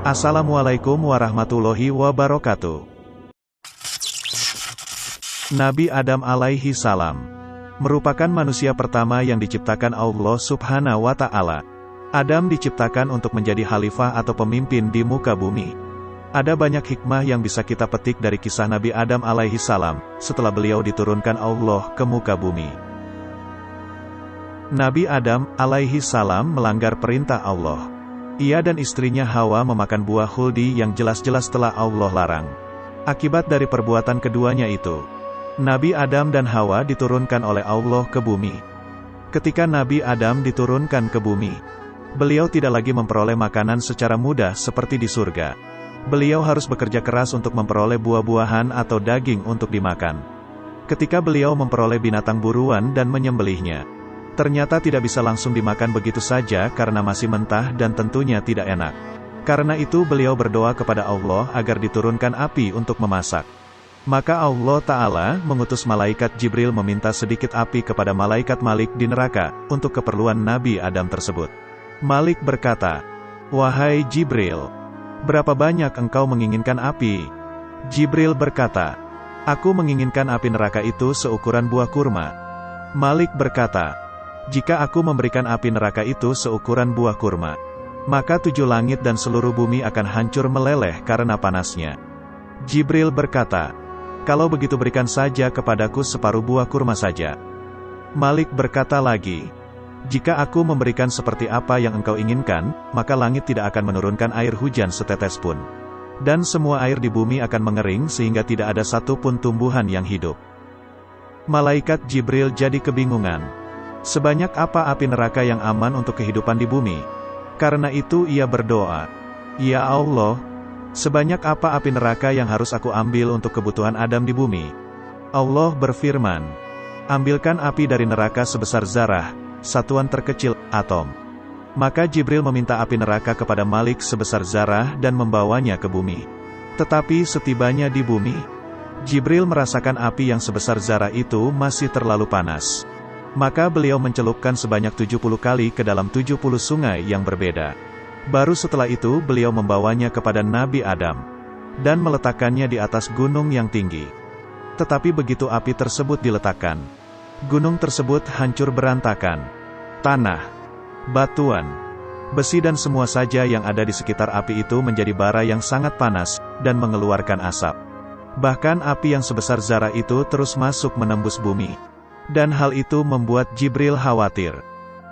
Assalamualaikum warahmatullahi wabarakatuh. Nabi Adam alaihi salam merupakan manusia pertama yang diciptakan Allah Subhanahu wa Ta'ala. Adam diciptakan untuk menjadi khalifah atau pemimpin di muka bumi. Ada banyak hikmah yang bisa kita petik dari kisah Nabi Adam alaihi salam setelah beliau diturunkan Allah ke muka bumi. Nabi Adam alaihi salam melanggar perintah Allah. Ia dan istrinya Hawa memakan buah khuldi yang jelas-jelas telah Allah larang. Akibat dari perbuatan keduanya itu, Nabi Adam dan Hawa diturunkan oleh Allah ke bumi. Ketika Nabi Adam diturunkan ke bumi, beliau tidak lagi memperoleh makanan secara mudah seperti di surga. Beliau harus bekerja keras untuk memperoleh buah-buahan atau daging untuk dimakan. Ketika beliau memperoleh binatang buruan dan menyembelihnya, ternyata tidak bisa langsung dimakan begitu saja karena masih mentah dan tentunya tidak enak. Karena itu beliau berdoa kepada Allah agar diturunkan api untuk memasak. Maka Allah Ta'ala mengutus malaikat Jibril meminta sedikit api kepada malaikat Malik di neraka, untuk keperluan Nabi Adam tersebut. Malik berkata, "Wahai Jibril, berapa banyak engkau menginginkan api?" Jibril berkata, "Aku menginginkan api neraka itu seukuran buah kurma." Malik berkata, "Jika aku memberikan api neraka itu seukuran buah kurma, maka 7 langit dan seluruh bumi akan hancur meleleh karena panasnya." Jibril berkata, "Kalau begitu berikan saja kepadaku separuh buah kurma saja." Malik berkata lagi, "Jika aku memberikan seperti apa yang engkau inginkan, maka langit tidak akan menurunkan air hujan setetes pun. Dan semua air di bumi akan mengering sehingga tidak ada satupun tumbuhan yang hidup." Malaikat Jibril jadi kebingungan. Sebanyak apa api neraka yang aman untuk kehidupan di bumi? Karena itu ia berdoa, "Ya Allah, sebanyak apa api neraka yang harus aku ambil untuk kebutuhan Adam di bumi?" Allah berfirman, "Ambilkan api dari neraka sebesar zarah, satuan terkecil, atom." Maka Jibril meminta api neraka kepada Malik sebesar zarah dan membawanya ke bumi. Tetapi setibanya di bumi, Jibril merasakan api yang sebesar zarah itu masih terlalu panas. Maka beliau mencelupkan sebanyak 70 kali ke dalam 70 sungai yang berbeda. Baru setelah itu beliau membawanya kepada Nabi Adam, dan meletakkannya di atas gunung yang tinggi. Tetapi begitu api tersebut diletakkan, gunung tersebut hancur berantakan. Tanah, batuan, besi dan semua saja yang ada di sekitar api itu menjadi bara yang sangat panas, dan mengeluarkan asap. Bahkan api yang sebesar zarah itu terus masuk menembus bumi. Dan hal itu membuat Jibril khawatir.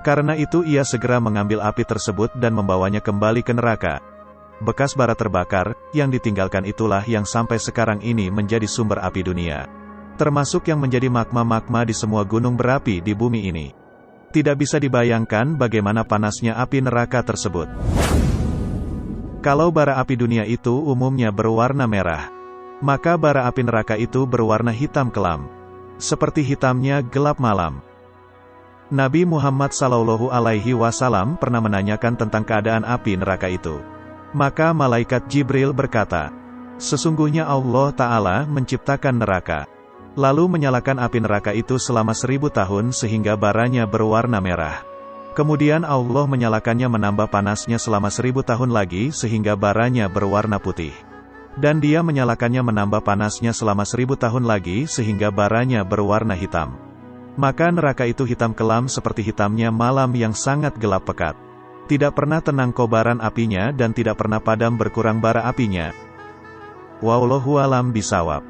Karena itu ia segera mengambil api tersebut dan membawanya kembali ke neraka. Bekas bara terbakar, yang ditinggalkan itulah yang sampai sekarang ini menjadi sumber api dunia. Termasuk yang menjadi magma-magma di semua gunung berapi di bumi ini. Tidak bisa dibayangkan bagaimana panasnya api neraka tersebut. Kalau bara api dunia itu umumnya berwarna merah, maka bara api neraka itu berwarna hitam kelam. Seperti hitamnya gelap malam. Nabi Muhammad SAW pernah menanyakan tentang keadaan api neraka itu. Maka malaikat Jibril berkata, "Sesungguhnya Allah Ta'ala menciptakan neraka, lalu menyalakan api neraka itu selama 1000 tahun sehingga baranya berwarna merah. Kemudian Allah menyalakannya menambah panasnya selama 1000 tahun lagi sehingga baranya berwarna putih. Dan dia menyalakannya menambah panasnya selama 1000 tahun lagi sehingga baranya berwarna hitam. Maka neraka itu hitam kelam seperti hitamnya malam yang sangat gelap pekat. Tidak pernah tenang kobaran apinya dan tidak pernah padam berkurang bara apinya." Wallahu a'lam bishawab.